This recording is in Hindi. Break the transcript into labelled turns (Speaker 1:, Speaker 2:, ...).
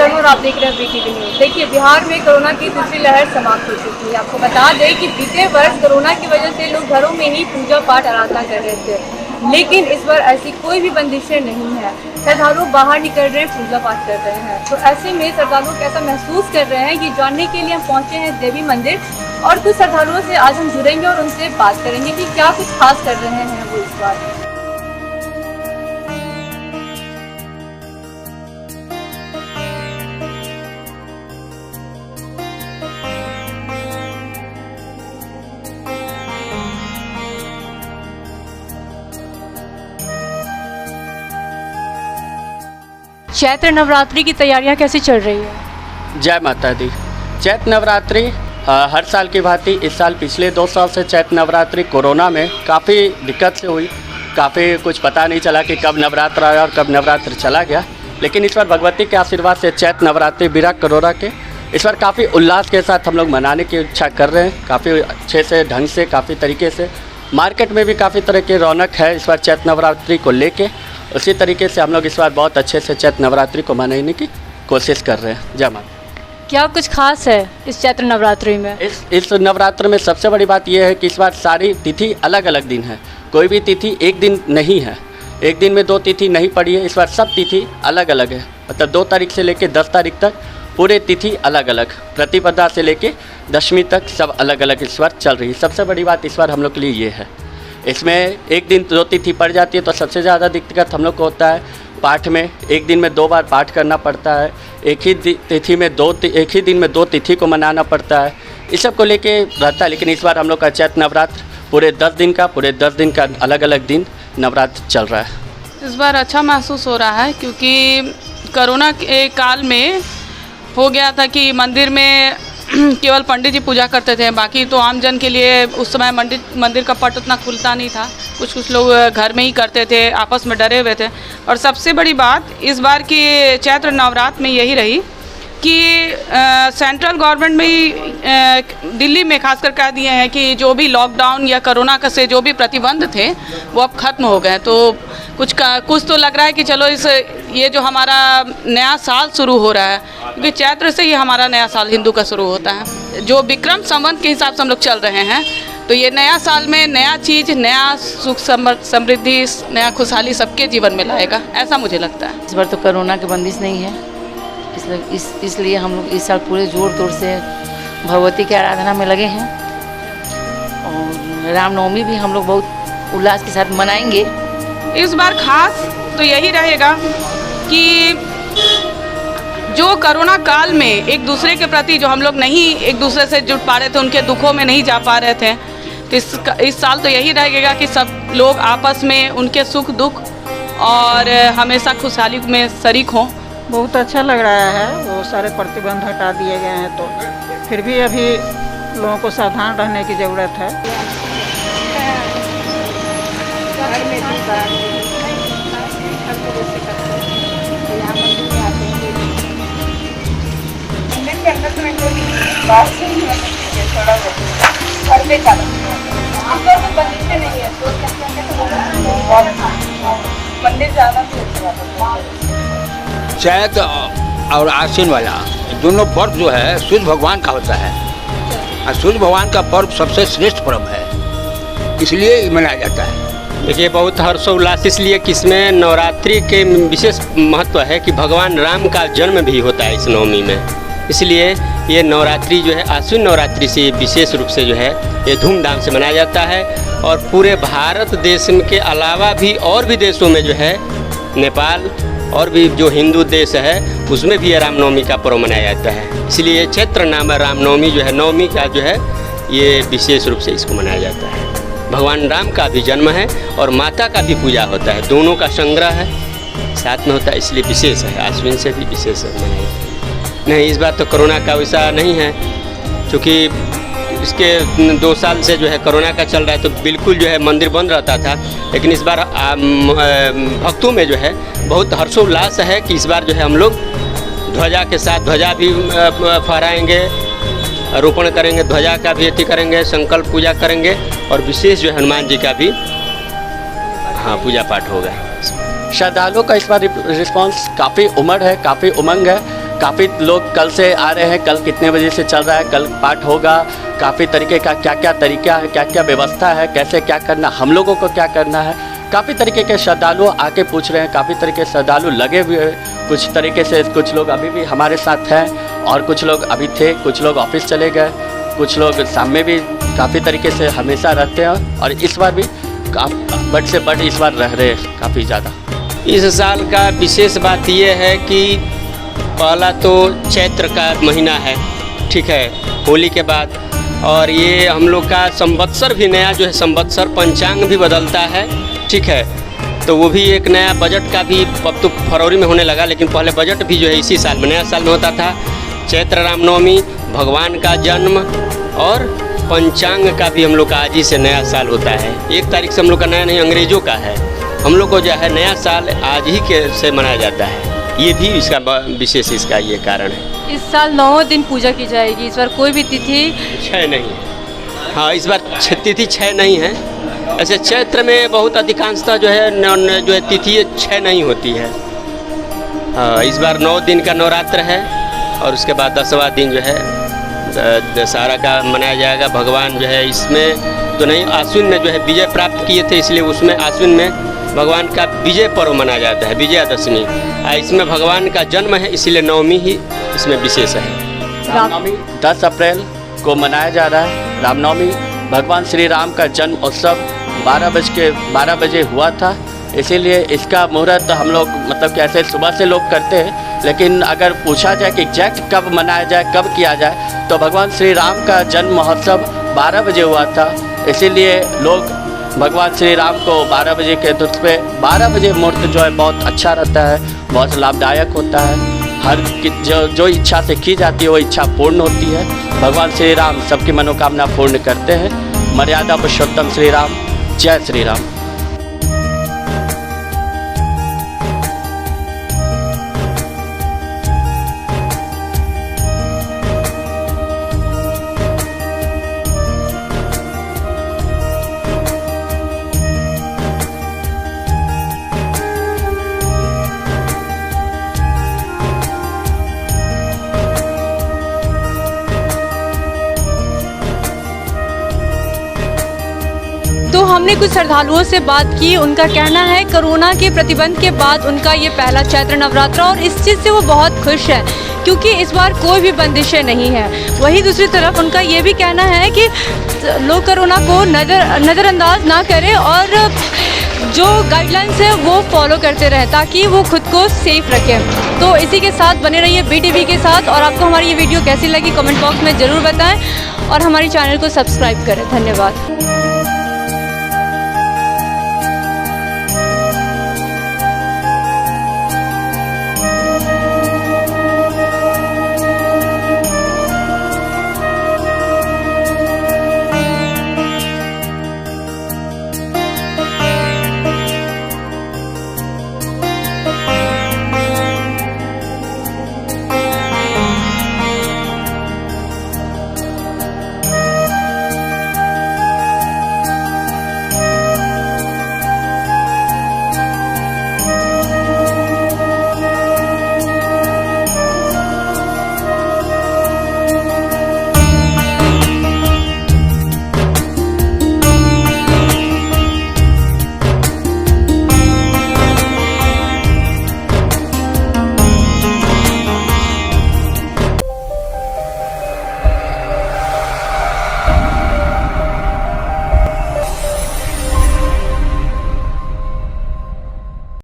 Speaker 1: शर्मा और आप देख रहे हैं वीटीवी न्यूज़। देखिए, बिहार में कोरोना की दूसरी लहर समाप्त हो चुकी है। आपको बता दें कि बीते वर्ष कोरोना की वजह से लोग घरों में ही पूजा पाठ आराधना कर रहे थे, लेकिन इस बार ऐसी कोई भी बंदिशें नहीं है। श्रद्धालु बाहर निकल रहे हैं, पूजा पाठ कर रहे हैं। तो ऐसे में श्रद्धालु कैसा महसूस कर रहे हैं, ये जानने के लिए हम पहुँचे हैं देवी मंदिर और कुछ श्रद्धालुओं से आज हम जुड़ेंगे और उनसे बात करेंगे कि क्या कुछ खास कर रहे हैं वो इस बार। चैत्र नवरात्रि की तैयारियां कैसी चल रही है?
Speaker 2: जय माता दी। चैत्र नवरात्रि हर साल की भांति इस साल पिछले 2 साल से चैत्र नवरात्रि कोरोना में काफ़ी दिक्कत से हुई। काफ़ी कुछ पता नहीं चला कि कब नवरात्र आया और कब नवरात्र चला गया। लेकिन इस बार भगवती के आशीर्वाद से चैत्र नवरात्रि बिना कोरोना के इस बार काफ़ी उल्लास के साथ हम लोग मनाने की इच्छा कर रहे हैं। काफ़ी अच्छे से ढंग से, काफ़ी तरीके से मार्केट में भी काफ़ी तरह की रौनक है इस बार चैत्र नवरात्रि को लेके। उसी तरीके से हम लोग इस बार बहुत अच्छे से चैत्र नवरात्रि को मनाने की कोशिश कर रहे हैं। जय माता।
Speaker 1: क्या कुछ खास है इस चैत्र नवरात्रि में?
Speaker 2: इस नवरात्र में सबसे बड़ी बात यह है कि इस बार सारी तिथि अलग अलग दिन है। कोई भी तिथि एक दिन नहीं है, एक दिन में 2 तिथि नहीं पड़ी है। इस बार सब तिथि अलग अलग है, मतलब 2 तारीख से लेकर 10 तारीख तक पूरे तिथि अलग अलग, प्रतिपदा से लेकर दशमी तक सब अलग अलग इस बार चल रही है। सबसे बड़ी बात इस बार हम लोग के लिए ये है, इसमें एक दिन 2 तिथि पड़ जाती है तो सबसे ज़्यादा दिक्कत हम लोग को होता है पाठ में। एक दिन में 2 बार पाठ करना पड़ता है, एक ही दिन में 2 तिथि को मनाना पड़ता है। इस सब को लेके रहता है। लेकिन इस बार हम लोग का चैत्र नवरात्र पूरे 10 दिन का अलग अलग दिन नवरात्र चल रहा है।
Speaker 3: इस बार अच्छा महसूस हो रहा है क्योंकि कोरोना के काल में हो गया था कि मंदिर में केवल पंडित जी पूजा करते थे, बाकी तो आम जन के लिए उस समय मंदिर का पट उतना खुलता नहीं था। कुछ लोग घर में ही करते थे, आपस में डरे हुए थे। और सबसे बड़ी बात इस बार की चैत्र नवरात्र में यही रही कि सेंट्रल गवर्नमेंट में ही दिल्ली में खासकर कह दिए हैं कि जो भी लॉकडाउन या कोरोना का से जो भी प्रतिबंध थे वो अब ख़त्म हो गए। तो कुछ तो लग रहा है कि चलो ये जो हमारा नया साल शुरू हो रहा है, क्योंकि चैत्र से ही हमारा नया साल हिंदू का शुरू होता है। जो विक्रम संवत के हिसाब से हम लोग चल रहे हैं, तो ये नया साल में नया चीज़, नया सुख समृद्धि, नया खुशहाली सबके जीवन में लाएगा, ऐसा मुझे लगता है।
Speaker 4: इस बार तो कोरोना की बंदिश नहीं है, इसलिए हम लोग इस साल पूरे ज़ोर तोर से भगवती की आराधना में लगे हैं। और रामनवमी भी हम लोग बहुत उल्लास के साथ मनाएंगे।
Speaker 3: इस बार खास तो यही रहेगा कि जो कोरोना काल में एक दूसरे के प्रति जो हम लोग नहीं एक दूसरे से जुड़ पा रहे थे, उनके दुखों में नहीं जा पा रहे थे, तो इस साल तो यही रहेगा कि सब लोग आपस में उनके सुख दुख और हमेशा खुशहाली में शरीक हों।
Speaker 5: बहुत अच्छा लग रहा है। वो सारे प्रतिबंध हटा दिए गए हैं, तो फिर भी अभी लोगों को सावधान रहने की ज़रूरत है।
Speaker 6: चैत्र और आश्विन वाला दोनों पर्व जो है सूर्य भगवान का होता है, और सूर्य भगवान का पर्व सबसे श्रेष्ठ पर्व है, इसलिए मनाया जाता है।
Speaker 7: देखिए, बहुत हर्षोल्लास इसलिए कि इसमें नवरात्रि के विशेष महत्व है कि भगवान राम का जन्म भी होता है इस नवमी में। इसलिए ये नवरात्रि जो है आश्विन नवरात्रि से विशेष रूप से जो है ये धूमधाम से मनाया जाता है। और पूरे भारत देश के अलावा भी और भी देशों में जो है, नेपाल और भी जो हिंदू देश है उसमें भी ये रामनवमी का पर्व मनाया जाता है। इसलिए चैत्र नाम रामनवमी जो है, नवमी का जो है ये विशेष रूप से इसको मनाया जाता है। भगवान राम का भी जन्म है और माता का भी पूजा होता है, दोनों का संग्रह है साथ में होता है, इसलिए विशेष है। आश्विन से भी विशेष है मनाया जाता है। नहीं, इस बार तो कोरोना का वैसा नहीं है, क्योंकि इसके 2 साल से जो है कोरोना का चल रहा है, तो बिल्कुल जो है मंदिर बंद रहता था। लेकिन इस बार भक्तों में जो है बहुत हर्षोल्लास है कि इस बार जो है हम लोग ध्वजा के साथ ध्वजा भी फहराएंगे, रोपण करेंगे, ध्वजा का भी अति करेंगे, संकल्प पूजा करेंगे और विशेष जो हनुमान जी का भी पूजा पाठ होगा।
Speaker 2: श्रद्धालुओं का इस बार रिस्पॉन्स काफ़ी उमड़ है, काफ़ी उमंग है। काफ़ी लोग कल से आ रहे हैं, कल कितने बजे से चल रहा है, कल पाठ होगा, काफ़ी तरीके का क्या क्या तरीका है, क्या क्या व्यवस्था है, कैसे क्या करना, हम लोगों को क्या करना है। काफ़ी तरीके के श्रद्धालु आके पूछ रहे हैं, काफ़ी तरीके श्रद्धालु लगे हुए हैं। कुछ तरीके से कुछ लोग अभी भी हमारे साथ हैं और कुछ लोग अभी थे, कुछ लोग ऑफिस चले गए, कुछ लोग शाम में भी काफ़ी तरीके से हमेशा रहते हैं और इस बार भी बड़ से बड़ इस बार रह रहे हैं काफ़ी ज़्यादा।
Speaker 7: इस साल का विशेष बात यह है कि पहला तो चैत्र का महीना है, ठीक है, होली के बाद, और ये हम लोग का संवत्सर भी नया जो है संवत्सर पंचांग भी बदलता है, ठीक है। तो वो भी एक नया बजट का भी अब तो फरवरी में होने लगा, लेकिन पहले बजट भी जो है इसी साल में नया साल में होता था। चैत्र रामनवमी, भगवान का जन्म और पंचांग का भी हम लोग का आज ही से नया साल होता है। 1 तारीख से हम लोग का नया नहीं, अंग्रेज़ों का है। हम लोग को जो है नया साल आज ही के से मनाया जाता है, ये भी इसका विशेष इसका ये कारण है।
Speaker 1: इस साल 9 दिन पूजा की जाएगी, इस बार कोई भी तिथि
Speaker 7: 6 नहीं है। हाँ, इस बार तिथि 6 नहीं है। ऐसे चैत्र में बहुत अधिकांशतः जो है तिथि 6 नहीं होती है। हाँ, इस बार 9 दिन का नवरात्र है और उसके बाद 10वां दिन जो है दशहरा का मनाया जाएगा। भगवान जो है इसमें तो नहीं, आश्विन में जो है विजय प्राप्त किए थे, इसलिए उसमें आश्विन में भगवान का विजय पर्व मनाया जाता है, विजयादशमी। इसमें भगवान का जन्म है, इसलिए नवमी ही इसमें विशेष है।
Speaker 2: रामनवमी 10 अप्रैल को मनाया जा रहा है। रामनवमी भगवान श्री राम का जन्म उत्सव 12 बजे हुआ था, इसीलिए इसका मुहूर्त हम लोग मतलब कैसे सुबह से लोग करते हैं, लेकिन अगर पूछा जाए कि एग्जैक्ट कब मनाया जाए, कब किया जाए, तो भगवान श्री राम का जन्म महोत्सव 12 बजे हुआ था। इसीलिए लोग भगवान श्री राम को 12 बजे के दुख पे 12 बजे मुहूर्त जो है बहुत अच्छा रहता है, बहुत लाभदायक होता है। हर जो इच्छा से की जाती है वो इच्छा पूर्ण होती है। भगवान श्री राम सबकी मनोकामना पूर्ण करते हैं। मर्यादा पुरुषोत्तम श्री राम, जय श्री राम।
Speaker 1: तो हमने कुछ श्रद्धालुओं से बात की, उनका कहना है कोरोना के प्रतिबंध के बाद उनका ये पहला चैत्र नवरात्र और इस चीज़ से वो बहुत खुश है क्योंकि इस बार कोई भी बंदिशें नहीं है। वहीं दूसरी तरफ उनका ये भी कहना है कि लोग कोरोना को नज़रअंदाज ना करें और जो गाइडलाइंस है वो फॉलो करते रहें ताकि वो खुद को सेफ रखें। तो इसी के साथ बने रहिए BTV के साथ और आपको हमारी ये वीडियो कैसी लगी कमेंट बॉक्स में ज़रूर बताएं और हमारे चैनल को सब्सक्राइब करें। धन्यवाद।